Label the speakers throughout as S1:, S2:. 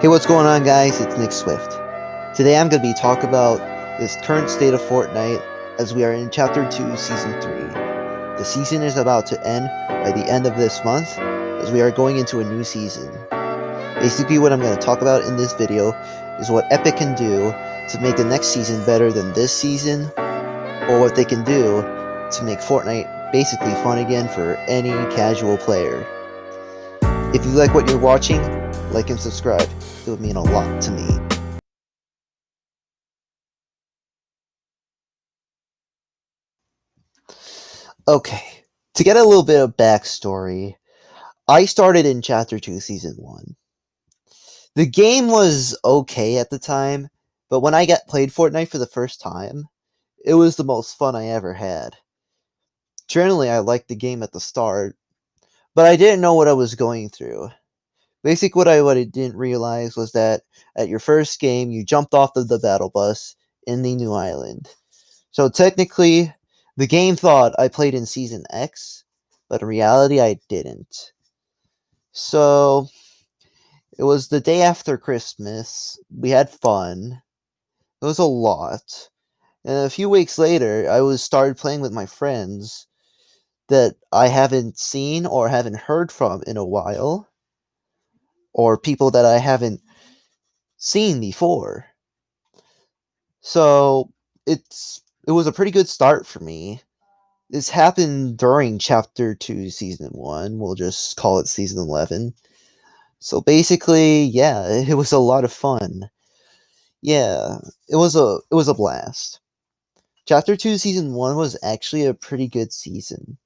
S1: Hey, what's going on, guys? It's Nick Swift. Today I'm going to be talking about this current state of Fortnite as we are in Chapter 2, Season 3. The season is about to end by the end of this month as we are going into a new season. Basically, what I'm going to talk about in this video is what Epic can do to make the next season better than this season, or what they can do to make Fortnite basically fun again for any casual player. If you like what you're watching, like and subscribe. It would mean a lot to me. Okay, to get a little bit of backstory, I started in Chapter 2, Season 1. The game was okay at the time, but when I played Fortnite for the first time, it was the most fun I ever had. Generally, I liked the game at the start, but I didn't know what I was going through. Basically, what I didn't realize was that at your first game, you jumped off of the battle bus in the new island. So technically, the game thought I played in Season X, but in reality, I didn't. So, it was the day after Christmas. We had fun. It was a lot. And a few weeks later, I started playing with my friends that I haven't seen or haven't heard from in a while, or people that I haven't seen before. So, it was a pretty good start for me. This happened during Chapter 2, Season 1. We'll just call it Season 11. So basically, yeah, it was a lot of fun. Yeah, it was a blast. Chapter 2, Season 1 was actually a pretty good season.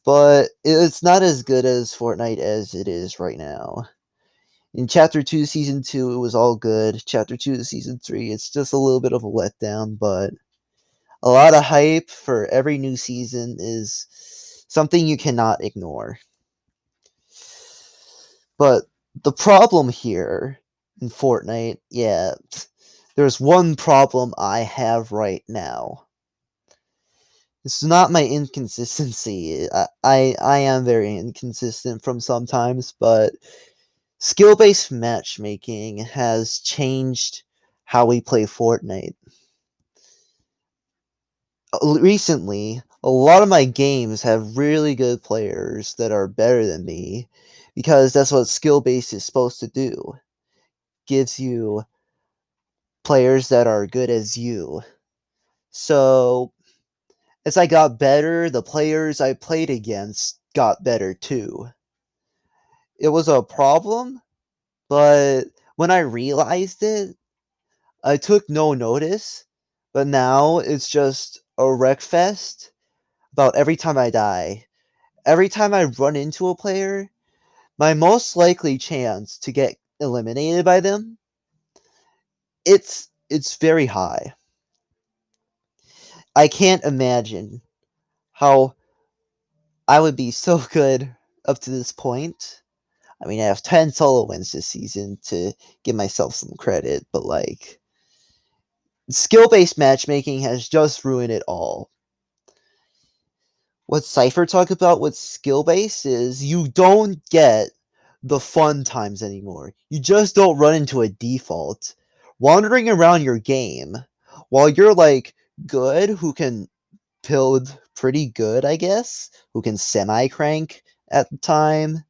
S1: But it's not as good as Fortnite as it is right now. In Chapter 2, Season 2, it was all good. Chapter 2, Season 3, it's just a little bit of a letdown, but a lot of hype for every new season is something you cannot ignore. But the problem here in Fortnite, yeah, there's one problem I have right now. It's not my inconsistency. I am very inconsistent from sometimes, but skill-based matchmaking has changed how we play Fortnite. Recently, a lot of my games have really good players that are better than me because that's what skill-based is supposed to do. Gives you players that are good as you. So, as I got better, the players I played against got better too. It was a problem, but when I realized it, I took no notice. But now it's just a wreck fest about every time I die. Every time I run into a player, my most likely chance to get eliminated by them, it's very high. I can't imagine how I would be so good up to this point. I mean, I have 10 solo wins this season to give myself some credit, but like, skill based matchmaking has just ruined it all. What Cypher talked about with skill based is you don't get the fun times anymore. You just don't run into a default. Wandering around your game while you're like good, who can build pretty good, I guess, who can semi crank at the time,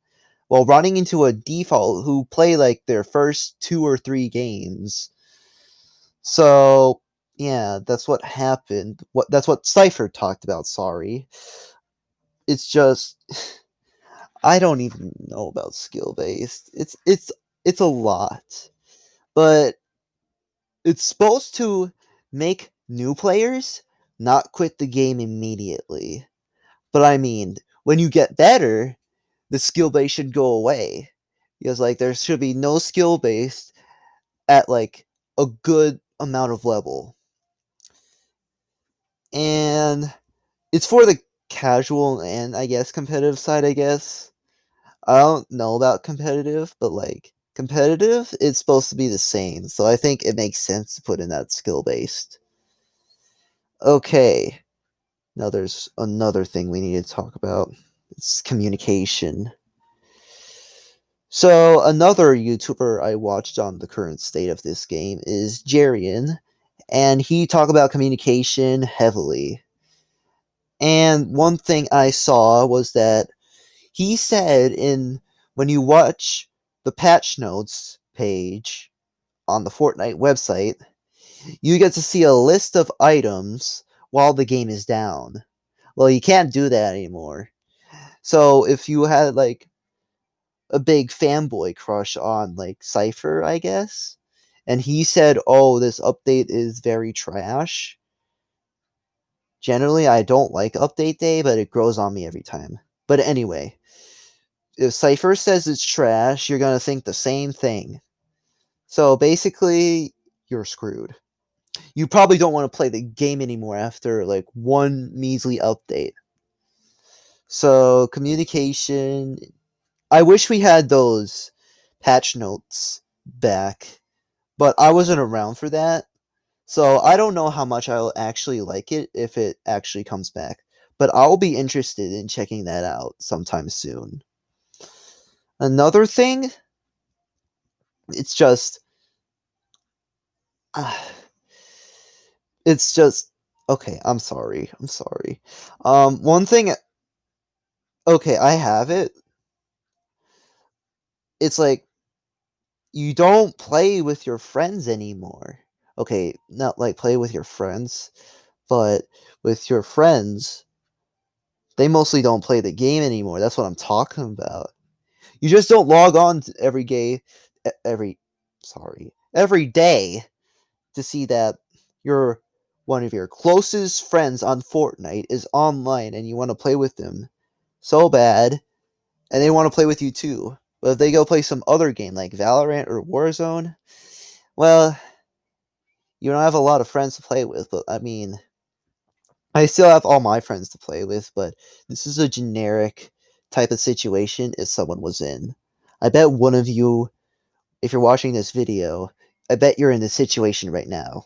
S1: while running into a default who play like their first 2 or 3 games. So yeah, that's what happened. That's what Cypher talked about, sorry. It's just I don't even know about skill based. It's a lot. But it's supposed to make new players not quit the game immediately. But I mean, when you get better, the skill base should go away. Because like there should be no skill based at like a good amount of level. And it's for the casual and I guess competitive side, I guess. I don't know about competitive, but like competitive, it's supposed to be the same. So I think it makes sense to put in that skill based. Okay. Now there's another thing we need to talk about. It's communication. So another YouTuber I watched on the current state of this game is itsJerian, and he talked about communication heavily. And one thing I saw was that he said in when you watch the patch notes page on the Fortnite website, you get to see a list of items while the game is down. Well, you can't do that anymore. So if you had like a big fanboy crush on like Cypher, I guess, and he said, "Oh, this update is very trash." Generally, I don't like update day, but it grows on me every time. But anyway, if Cypher says it's trash, you're gonna think the same thing. So basically, you're screwed. You probably don't want to play the game anymore after like one measly update. So communication. I wish we had those patch notes back, but I wasn't around for that. So I don't know how much I'll actually like it if it actually comes back. But I'll be interested in checking that out sometime soon. Another thing, it's just uh, it's just okay, I'm sorry. I'm sorry. One thing okay, I have it. It's like you don't play with your friends anymore. Okay, not like play with your friends, but with your friends, they mostly don't play the game anymore. That's what I'm talking about. You just don't log on to every day, every day to see that your one of your closest friends on Fortnite is online and you want to play with them so bad, and they want to play with you too. But if they go play some other game like Valorant or Warzone, well, you don't have a lot of friends to play with. But I mean, I still have all my friends to play with, but this is a generic type of situation if someone was in. I bet one of you, if you're watching this video, I bet you're in this situation right now.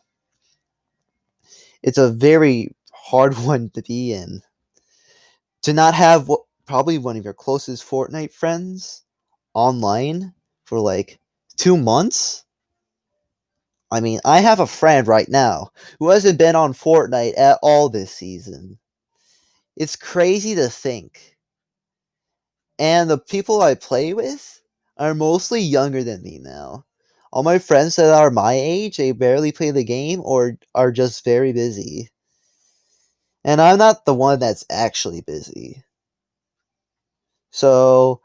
S1: It's a very hard one to be in. To not have probably one of your closest Fortnite friends online for like 2 months. I mean, I have a friend right now who hasn't been on Fortnite at all this season. It's crazy to think. And the people I play with are mostly younger than me now. All my friends that are my age, they barely play the game or are just very busy. And I'm not the one that's actually busy. So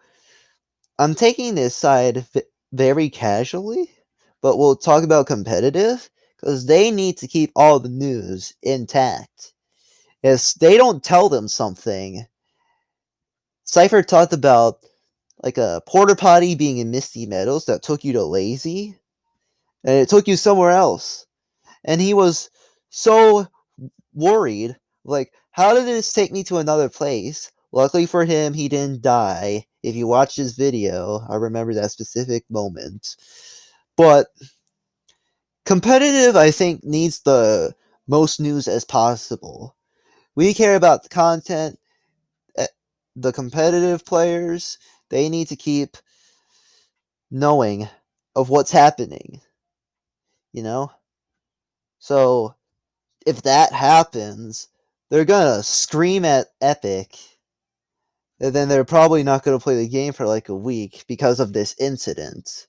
S1: I'm taking this side very casually, but we'll talk about competitive because they need to keep all the news intact. If they don't tell them something, Cypher talked about like a porta potty being in Misty Meadows that took you to Lazy, and it took you somewhere else. And he was so worried, like, how did this take me to another place? Luckily for him, he didn't die. If you watch this video, I remember that specific moment. But competitive, I think, needs the most news as possible. We care about the content. The competitive players, they need to keep knowing of what's happening, you know? So if that happens, they're gonna scream at Epic, and then they're probably not gonna play the game for like a week because of this incident.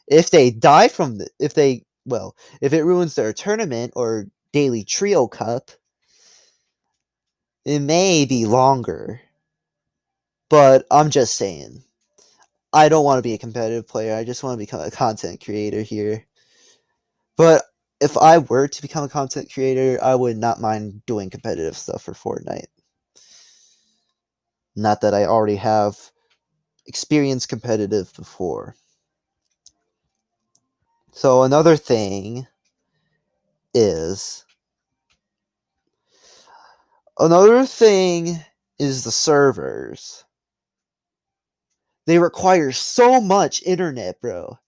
S1: If they die from if it ruins their tournament or daily trio cup, it may be longer. But I'm just saying, I don't want to be a competitive player. I just want to become a content creator here. But if I were to become a content creator, I would not mind doing competitive stuff for Fortnite. Not that I already have experienced competitive before. So is another thing is the servers. They require so much internet, bro.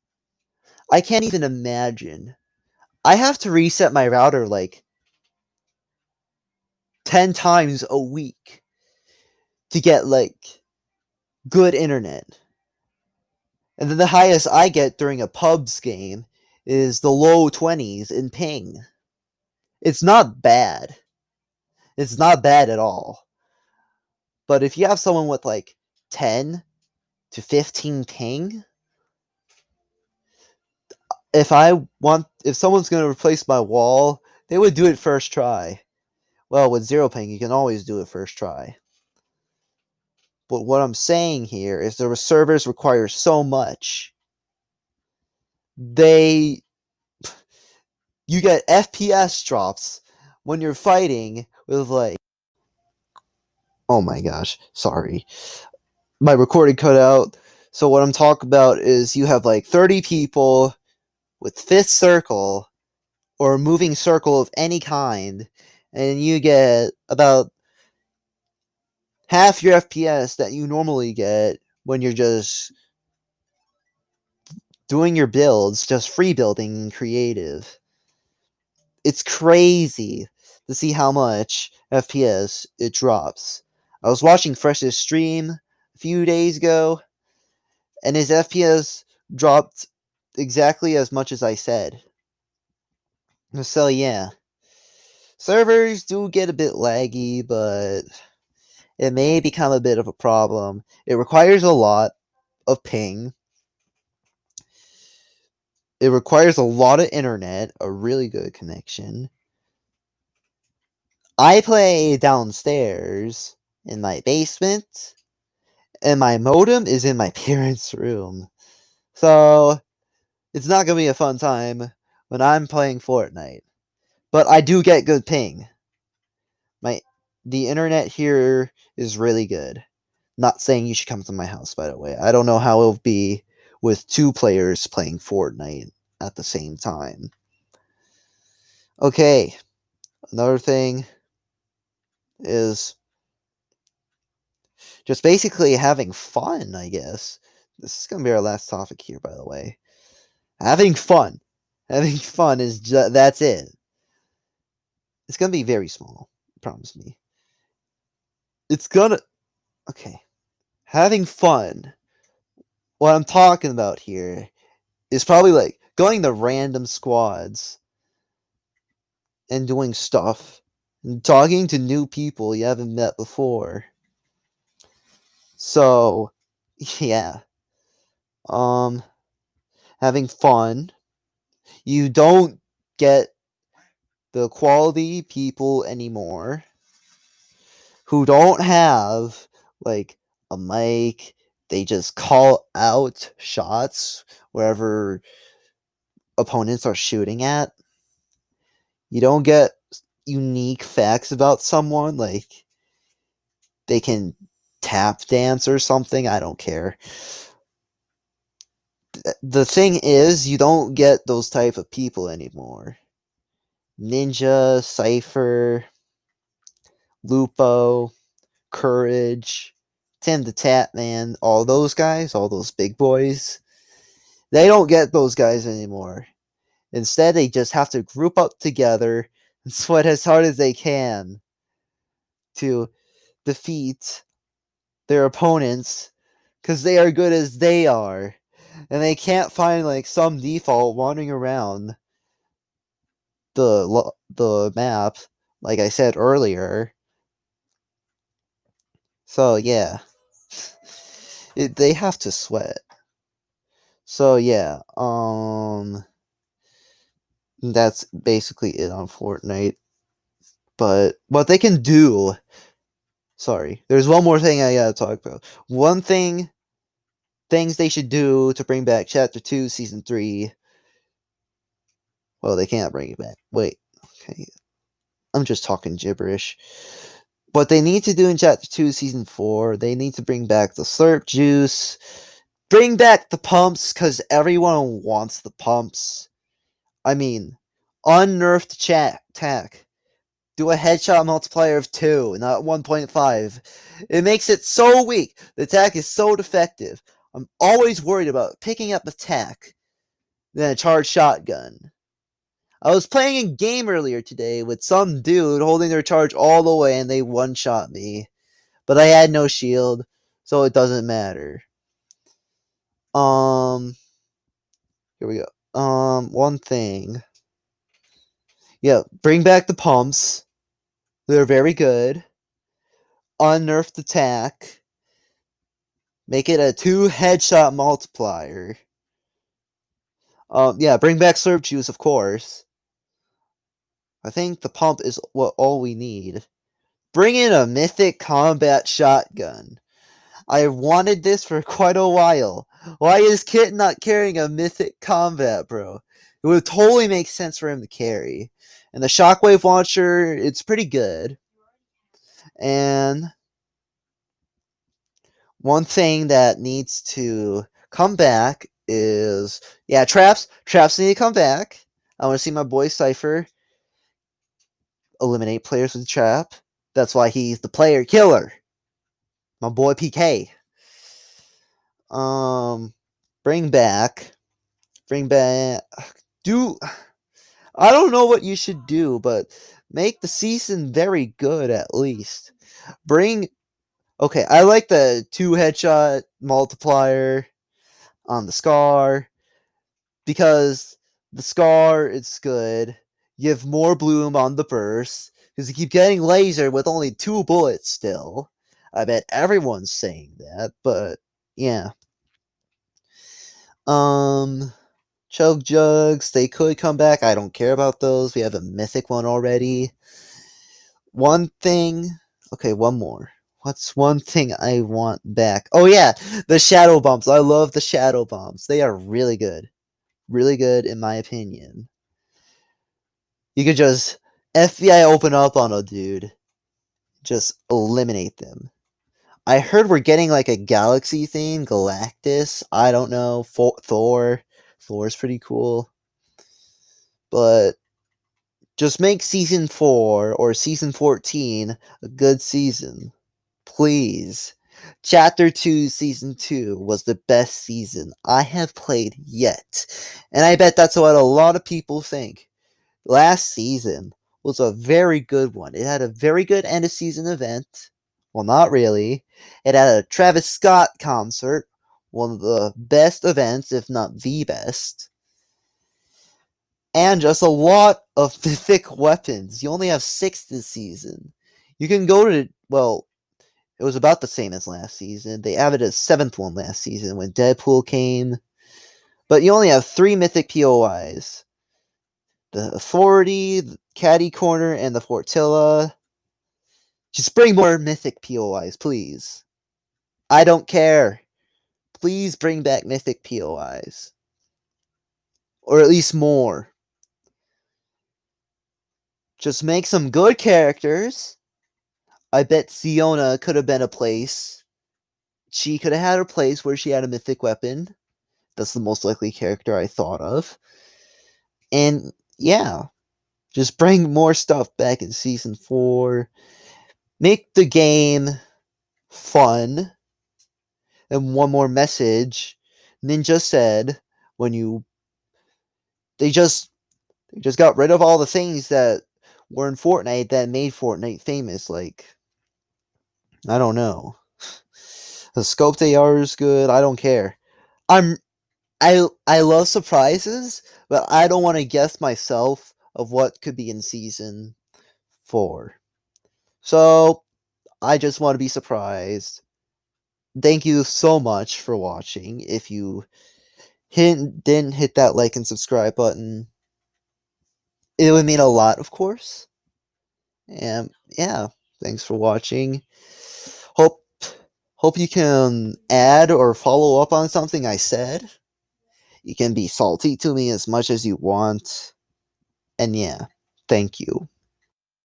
S1: I can't even imagine. I have to reset my router like 10 times a week to get like good internet. And then the highest I get during a pubs game is the low 20s in ping. It's not bad. It's not bad at all. But if you have someone with like 10 to 15 ping, if someone's going to replace my wall, they would do it first try. Well, with 0 ping, you can always do it first try. But what I'm saying here is the servers require so much. You get FPS drops when you're fighting with like, oh my gosh, sorry. My recording cut out. So what I'm talking about is you have like 30 people with fifth circle or a moving circle of any kind, and you get about half your FPS that you normally get when you're just doing your builds, just free building and creative. It's crazy to see how much FPS it drops. I was watching Fresh's stream a few days ago, and his FPS dropped exactly as much as I said. So yeah, servers do get a bit laggy, but it may become a bit of a problem. It requires a lot of ping. It requires a lot of internet, a really good connection. I play downstairs in my basement, and my modem is in my parents' room. So it's not going to be a fun time when I'm playing Fortnite. But I do get good ping. The internet here is really good. Not saying you should come to my house, by the way. I don't know how it'll be with 2 players playing Fortnite at the same time. Okay, another thing is just basically having fun, I guess. This is going to be our last topic here, by the way. Having fun. Having fun is that's it. It's going to be very small, promise me. It's gonna okay. Having fun. What I'm talking about here is probably like going to random squads and doing stuff and talking to new people you haven't met before. So, yeah. Having fun. You don't get the quality people anymore who don't have like a mic. They just call out shots wherever opponents are shooting at. You don't get unique facts about someone, like they can tap dance or something. I don't care. The thing is, you don't get those type of people anymore. Ninja, Cypher, Lupo, Courage, Tim the Tatman, all those guys, all those big boys, they don't get those guys anymore. Instead, they just have to group up together and sweat as hard as they can to defeat their opponents because they are good as they are. And they can't find like some default wandering around the map, like I said earlier. So yeah, they have to sweat. So yeah, that's basically it on Fortnite. But what they can do, sorry, there's one more thing I gotta talk about. Things they should do to bring back Chapter 2, Season 3. Well, they can't bring it back. Wait, okay, I'm just talking gibberish. What they need to do in Chapter 2, Season 4, they need to bring back the Slurp Juice. Bring back the pumps, because everyone wants the pumps. I mean, unnerf the attack. Do a headshot multiplier of 2, not 1.5. It makes it so weak. The attack is so defective. I'm always worried about picking up attack than a charged shotgun. I was playing a game earlier today with some dude holding their charge all the way and they one-shot me. But I had no shield, so it doesn't matter. Um, here we go. One thing. Yeah, bring back the pumps. They're very good. Unnerfed attack. Make it a 2 headshot multiplier. Yeah, bring back Slurp Juice, of course. I think the pump is what all we need. Bring in a mythic combat shotgun. I wanted this for quite a while. Why is Kit not carrying a mythic combat, bro? It would totally make sense for him to carry. And the shockwave launcher, it's pretty good. And one thing that needs to come back is, yeah, traps. Traps need to come back. I want to see my boy Sypher eliminate players with trap. That's why he's the player killer. My boy PK. Um, bring back. Do I don't know what you should do, but make the season very good at least. Bring Okay, I like the 2 headshot multiplier on the Scar because the Scar is good. You have more bloom on the burst because you keep getting laser with only 2 bullets still. I bet everyone's saying that, but yeah. Um Choke Jugs, they could come back. I don't care about those. We have a mythic one already. One thing. Okay, one more. What's one thing I want back? Oh, yeah, the Shadow Bombs. I love the Shadow Bombs. They are really good. Really good, in my opinion. You could just FBI open up on a dude. Just eliminate them. I heard we're getting like a galaxy theme, Galactus. I don't know. Thor. Thor's pretty cool. But just make season 4 or season 14 a good season. Please. Chapter 2 season 2 was the best season I have played yet. And I bet that's what a lot of people think. Last season was a very good one. It had a very good end of season event. Well, not really. It had a Travis Scott concert, one of the best events, if not the best. And just a lot of mythic weapons. You only have 6 this season. You can go to, well, it was about the same as last season. They added a 7th one last season when Deadpool came. But you only have 3 mythic POIs. The Authority, the Caddy Corner, and the Fortilla. Just bring more mythic POIs, please. I don't care. Please bring back mythic POIs. Or at least more. Just make some good characters. I bet Siona could have been a place. She could have had a place where she had a mythic weapon. That's the most likely character I thought of. And yeah, just bring more stuff back in season 4. Make the game fun. And one more message. Ninja said when you they just got rid of all the things that were in Fortnite that made Fortnite famous, like I don't know. The scoped AR is good. I don't care. I'm I love surprises, but I don't want to guess myself of what could be in season 4. So I just want to be surprised. Thank you so much for watching. If you didn't hit that like and subscribe button, it would mean a lot, of course. And yeah, thanks for watching. Hope hope you can add or follow up on something I said. You can be salty to me as much as you want. And yeah, thank you.